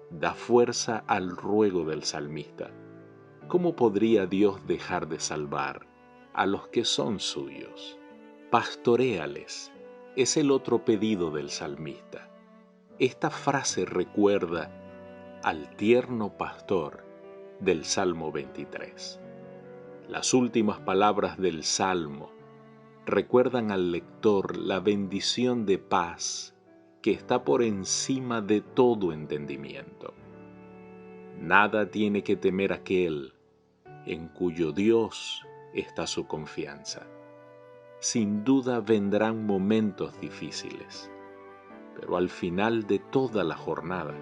da fuerza al ruego del salmista. ¿Cómo podría Dios dejar de salvar a los que son suyos? Pastoréales es el otro pedido del salmista. Esta frase recuerda al tierno pastor del Salmo 23. Las últimas palabras del Salmo recuerdan al lector la bendición de paz que está por encima de todo entendimiento. Nada tiene que temer aquel en cuyo Dios está su confianza. Sin duda vendrán momentos difíciles, pero al final de toda la jornada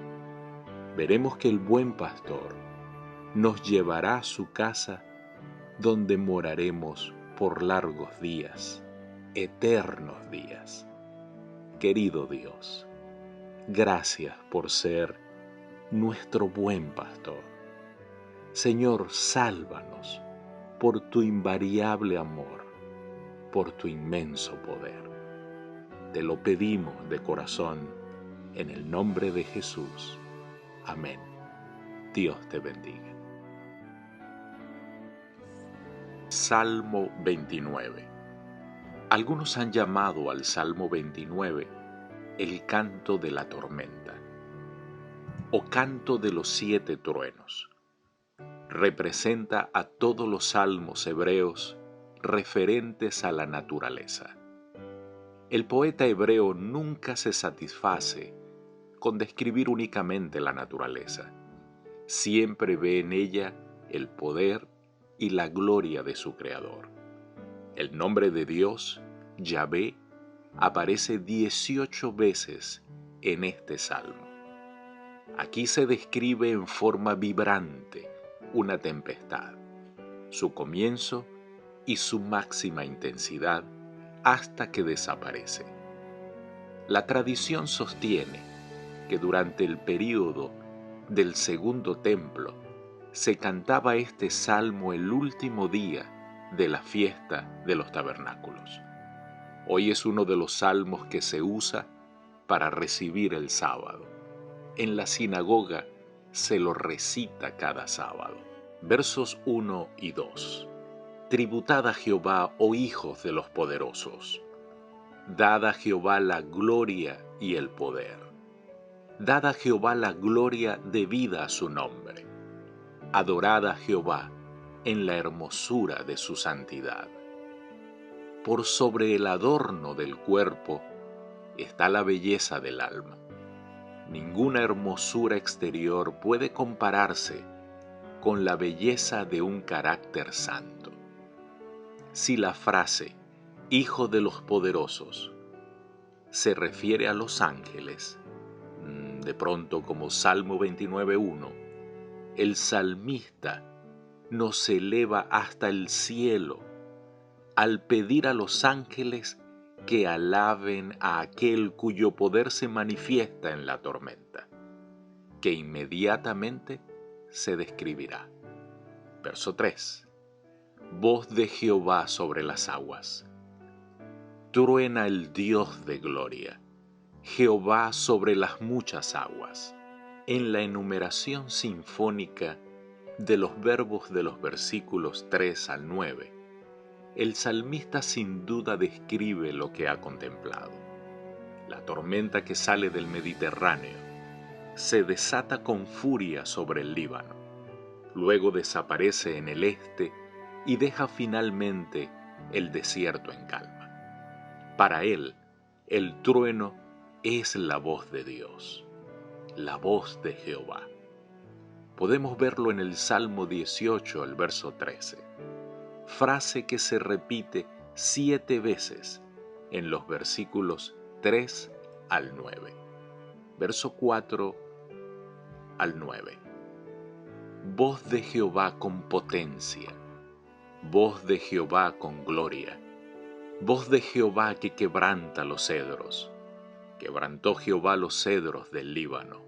veremos que el buen pastor nos llevará a su casa, donde moraremos por largos días, eternos días. Querido Dios, gracias por ser nuestro buen pastor. Señor, sálvanos por tu invariable amor, por tu inmenso poder. Te lo pedimos de corazón, en el nombre de Jesús. Amén. Dios te bendiga. Salmo 29. Algunos han llamado al Salmo 29 el canto de la tormenta o canto de los 7 truenos. Representa a todos los salmos hebreos referentes a la naturaleza. El poeta hebreo nunca se satisface con describir únicamente la naturaleza. Siempre ve en ella el poder y la gloria de su Creador. El nombre de Dios, Yahvé, aparece 18 veces en este salmo. Aquí se describe en forma vibrante una tempestad, su comienzo y su máxima intensidad hasta que desaparece. La tradición sostiene que durante el período del Segundo Templo se cantaba este salmo el último día de la fiesta de los tabernáculos. Hoy es uno de los salmos que se usa para recibir el sábado. En la sinagoga se lo recita cada sábado. Versos 1 y 2. Tributad a Jehová, oh hijos de los poderosos. Dad a Jehová la gloria y el poder. Dad a Jehová la gloria debida a su nombre. Adorad a Jehová en la hermosura de su santidad. Por sobre el adorno del cuerpo está la belleza del alma. Ninguna hermosura exterior puede compararse con la belleza de un carácter santo. Si la frase «Hijo de los poderosos» se refiere a los ángeles, de pronto como Salmo 29:1, el salmista nos eleva hasta el cielo al pedir a los ángeles que alaben a aquel cuyo poder se manifiesta en la tormenta, que inmediatamente se describirá. Verso 3. Voz de Jehová sobre las aguas. Truena el Dios de gloria, Jehová sobre las muchas aguas. En la enumeración sinfónica de los verbos de los versículos 3 al 9, el salmista sin duda describe lo que ha contemplado. La tormenta que sale del Mediterráneo se desata con furia sobre el Líbano, luego desaparece en el este y deja finalmente el desierto en calma. Para él, el trueno es la voz de Dios, la voz de Jehová. Podemos verlo en el Salmo 18, el verso 13, frase que se repite 7 veces en los versículos 3 al 9, verso 4 al 9. Voz de Jehová con potencia, voz de Jehová con gloria, voz de Jehová que quebranta los cedros. Quebrantó Jehová los cedros del Líbano,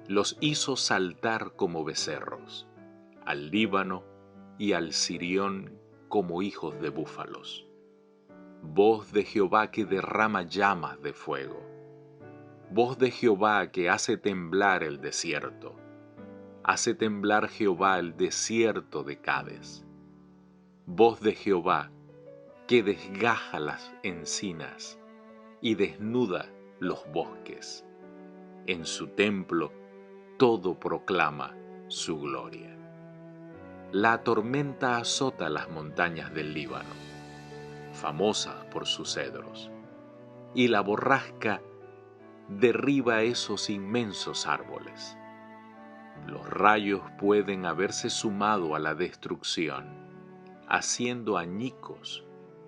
los hizo saltar como becerros, al Líbano y al Sirión como hijos de búfalos. Voz de Jehová que derrama llamas de fuego, voz de Jehová que hace temblar el desierto. Hace temblar Jehová el desierto de Cades. Voz de Jehová que desgaja las encinas y desnuda los bosques. En su templo todo proclama su gloria. La tormenta azota las montañas del Líbano, famosas por sus cedros, y la borrasca derriba esos inmensos árboles. Los rayos pueden haberse sumado a la destrucción, haciendo añicos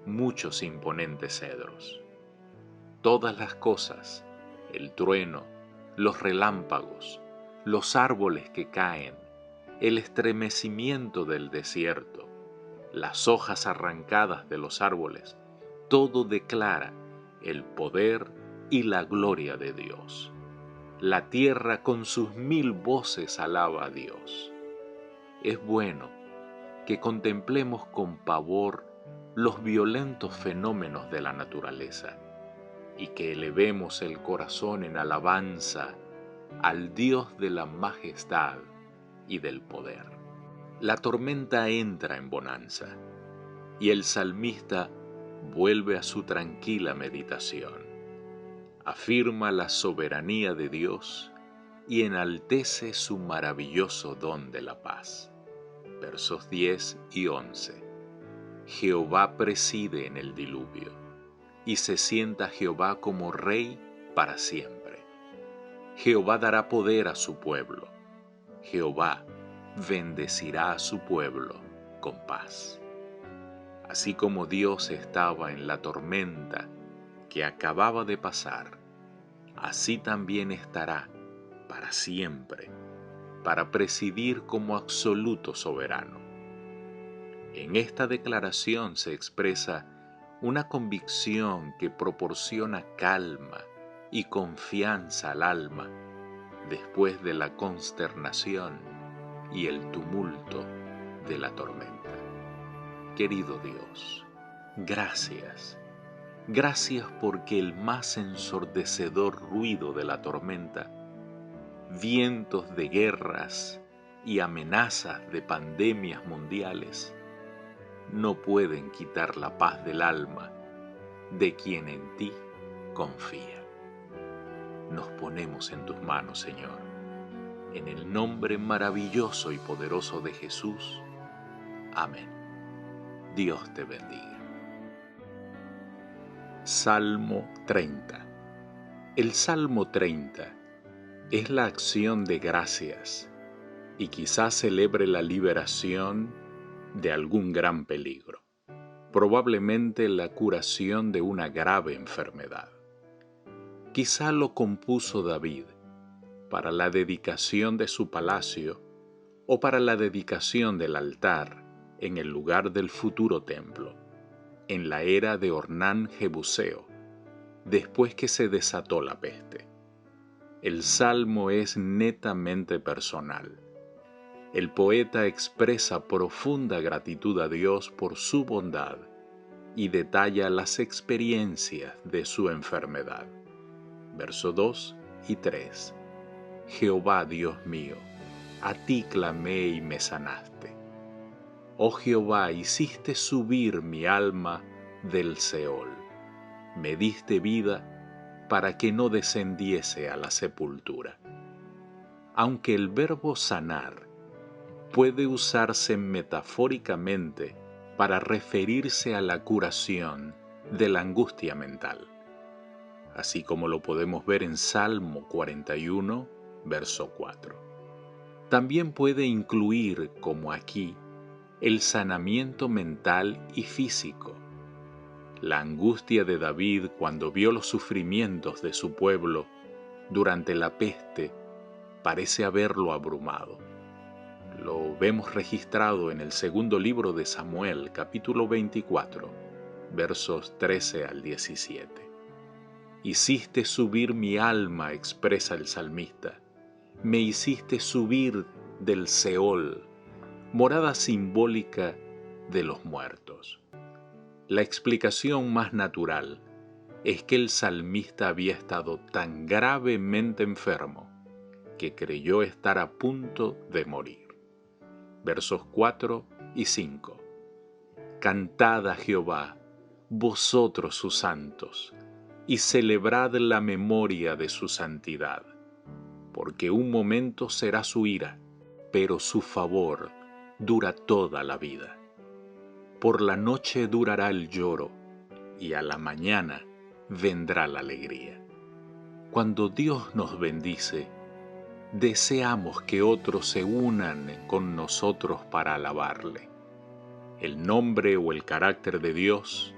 muchos imponentes cedros. Todas las cosas, el trueno, los relámpagos, los árboles que caen, el estremecimiento del desierto, las hojas arrancadas de los árboles, todo declara el poder y la gloria de Dios. La tierra con sus 1000 voces alaba a Dios. Es bueno que contemplemos con pavor los violentos fenómenos de la naturaleza y que elevemos el corazón en alabanza al Dios de la majestad y del poder. La tormenta entra en bonanza y el salmista vuelve a su tranquila meditación. Afirma la soberanía de Dios y enaltece su maravilloso don de la paz. Versos 10 y 11. Jehová preside en el diluvio, y se sienta Jehová como rey para siempre. Jehová dará poder a su pueblo. Jehová bendecirá a su pueblo con paz. Así como Dios estaba en la tormenta que acababa de pasar, así también estará para siempre, para presidir como absoluto soberano. En esta declaración se expresa una convicción que proporciona calma y confianza al alma después de la consternación y el tumulto de la tormenta. Querido Dios, gracias. Gracias porque el más ensordecedor ruido de la tormenta, vientos de guerras y amenazas de pandemias mundiales no pueden quitar la paz del alma de quien en ti confía. Nos ponemos en tus manos, Señor, en el nombre maravilloso y poderoso de Jesús. Amén. Dios te bendiga. Salmo 30. El Salmo 30 es la acción de gracias y quizás celebre la liberación de algún gran peligro, probablemente la curación de una grave enfermedad. Quizá lo compuso David para la dedicación de su palacio o para la dedicación del altar en el lugar del futuro templo, en la era de Ornán Jebuseo, después que se desató la peste. El salmo es netamente personal. El poeta expresa profunda gratitud a Dios por su bondad y detalla las experiencias de su enfermedad. Verso 2 y 3. Jehová Dios mío, a ti clamé y me sanaste. Oh Jehová, hiciste subir mi alma del Seol. Me diste vida para que no descendiese a la sepultura. Aunque el verbo sanar puede usarse metafóricamente para referirse a la curación de la angustia mental, así como lo podemos ver en Salmo 41, verso 4. También puede incluir, como aquí, el sanamiento mental y físico. La angustia de David cuando vio los sufrimientos de su pueblo durante la peste parece haberlo abrumado. Lo vemos registrado en el segundo libro de Samuel, capítulo 24, versos 13 al 17. Hiciste subir mi alma, expresa el salmista. Me hiciste subir del Seol, morada simbólica de los muertos. La explicación más natural es que el salmista había estado tan gravemente enfermo que creyó estar a punto de morir. Versos 4 y 5. Cantad a Jehová, vosotros sus santos, y celebrad la memoria de su santidad, porque un momento será su ira, pero su favor dura toda la vida. Por la noche durará el lloro, y a la mañana vendrá la alegría. Cuando Dios nos bendice, deseamos que otros se unan con nosotros para alabarle. El nombre o el carácter de Dios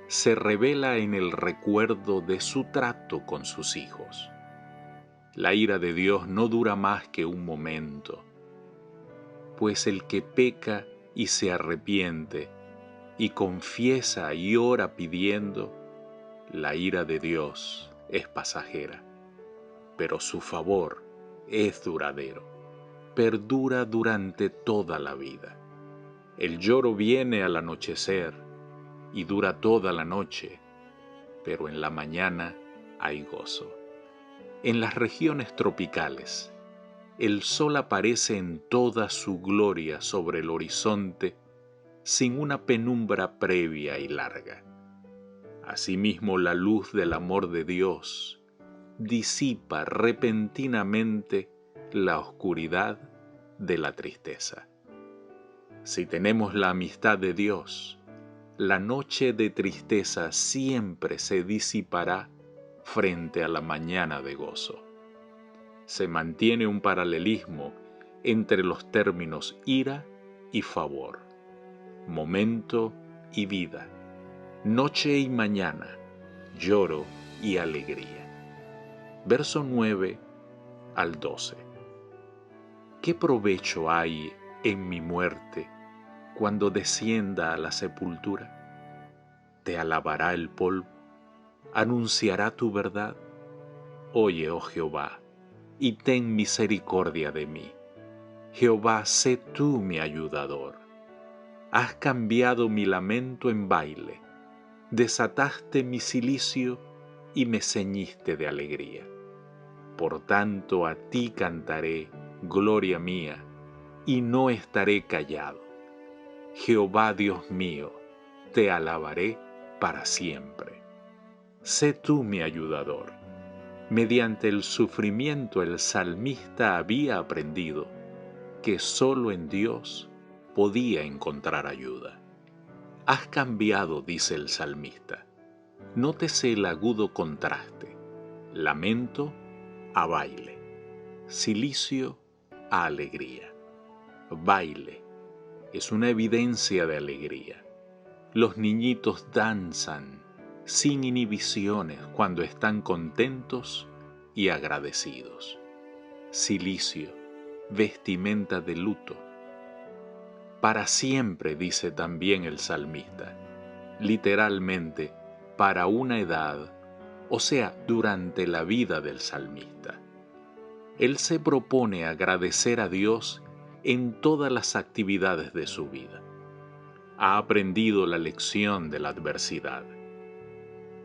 se revela en el recuerdo de su trato con sus hijos. La ira de Dios no dura más que un momento, pues el que peca y se arrepiente y confiesa y ora pidiendo, la ira de Dios es pasajera, pero su favor es duradero, perdura durante toda la vida. El lloro viene al anochecer y dura toda la noche, pero en la mañana hay gozo. En las regiones tropicales, el sol aparece en toda su gloria sobre el horizonte sin una penumbra previa y larga. Asimismo, la luz del amor de Dios disipa repentinamente la oscuridad de la tristeza. Si tenemos la amistad de Dios, la noche de tristeza siempre se disipará frente a la mañana de gozo. Se mantiene un paralelismo entre los términos ira y favor, momento y vida, noche y mañana, lloro y alegría. Verso 9 al 12. ¿Qué provecho hay en mi muerte cuando descienda a la sepultura? ¿Te alabará el polvo? ¿Anunciará tu verdad? Oye, oh Jehová, y ten misericordia de mí. Jehová, sé tú mi ayudador. Has cambiado mi lamento en baile, desataste mi cilicio y me ceñiste de alegría. Por tanto, a ti cantaré, gloria mía, y no estaré callado. Jehová Dios mío, te alabaré para siempre. Sé tú mi ayudador. Mediante el sufrimiento el salmista había aprendido que solo en Dios podía encontrar ayuda. Has cambiado, dice el salmista. Nótese el agudo contraste. Lamento a baile, cilicio a alegría. Baile es una evidencia de alegría. Los niñitos danzan sin inhibiciones cuando están contentos y agradecidos. Cilicio, vestimenta de luto. Para siempre, dice también el salmista, literalmente, para una edad, o sea, durante la vida del salmista. Él se propone agradecer a Dios en todas las actividades de su vida. Ha aprendido la lección de la adversidad,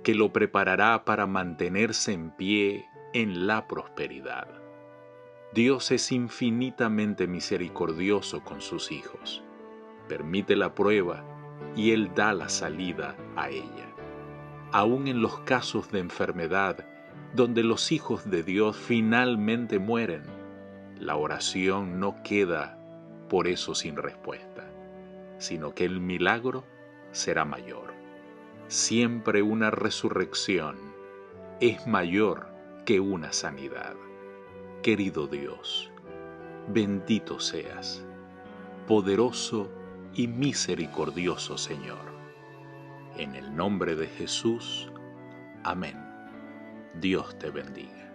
que lo preparará para mantenerse en pie en la prosperidad. Dios es infinitamente misericordioso con sus hijos. Permite la prueba y Él da la salida a ella. Aún en los casos de enfermedad, donde los hijos de Dios finalmente mueren, la oración no queda por eso sin respuesta, sino que el milagro será mayor. Siempre una resurrección es mayor que una sanidad. Querido Dios, bendito seas, poderoso y misericordioso Señor. En el nombre de Jesús, amén. Dios te bendiga.